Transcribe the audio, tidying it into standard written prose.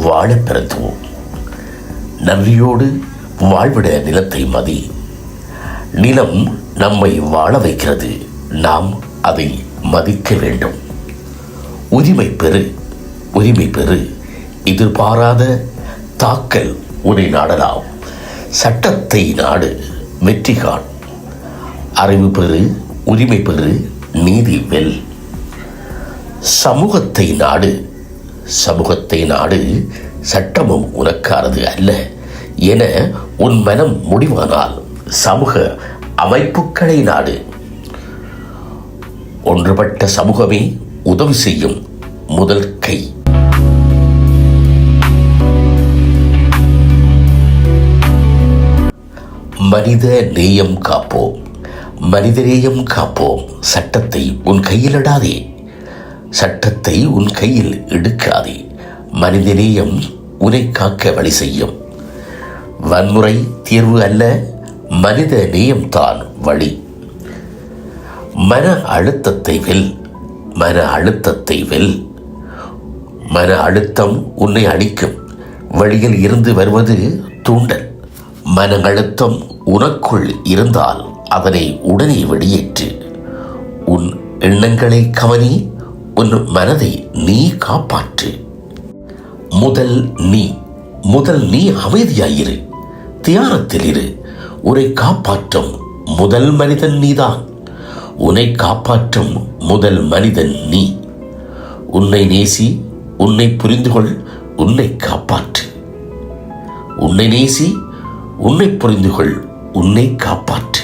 வாழ பிறந்தோம். நன்றியோடு வாழ்விட நிலத்தை மதி. நிலம் நம்மை வாழ வைக்கிறது, நாம் அதை மதிக்க வேண்டும். உரிமை பெறு, உரிமை பெறு, எதிர்பாராத தாக்கல் உன்னை நாடலாம். சட்டத்தை நாடு, வெற்றி காண். அறிவு பெறு, உரிமை பெறு, நீதி வெல். சமூகத்தை நாடு, சமூகத்தை நாடு, சட்டமும் உனக்கானது அல்ல என உன் மனம் முடிவானால் சமூக அமைப்புகளை நாடு. ஒன்றுபட்ட சமூகமே உதவி செய்யும் முதல் கை. மனித நேயம் காப்போம், மனிதநேயம் காப்போம். சட்டத்தை உன் கையில் இடாதே, சட்டத்தை உன் கையில் எடுக்காதே. மனிதநேயம் உன்னை காக்க வழி செய்யும். வன்முறை தீர்வு அல்ல, மனித நேயம்தான் வழி. மன அழுத்தத்தை வெல், மன அழுத்தத்தை வெல். மன அழுத்தம் உன்னை அடிக்கும். வழியில் இருந்து வருவது தூண்டல். மன அழுத்தம் உனக்குள் இருந்தால் அதனை உடனே வெளியேற்று. உன் எண்ணங்களை கவனி, உன் மனதை நீ காப்பாற்று. முதல் நீ அமைதியாயிரு, தியானத்தில் இரு. உன்னை காப்பாற்றும் முதல் மனிதன் நீதான். உன்னை காப்பாற்றும் முதல் மனிதன் நீ. உன்னை நேசி, உன்னை புரிந்துகொள், உன்னை காப்பாற்று. உன்னை நேசி, உன்னை புரிந்துகொள், உன்னை காப்பாற்று.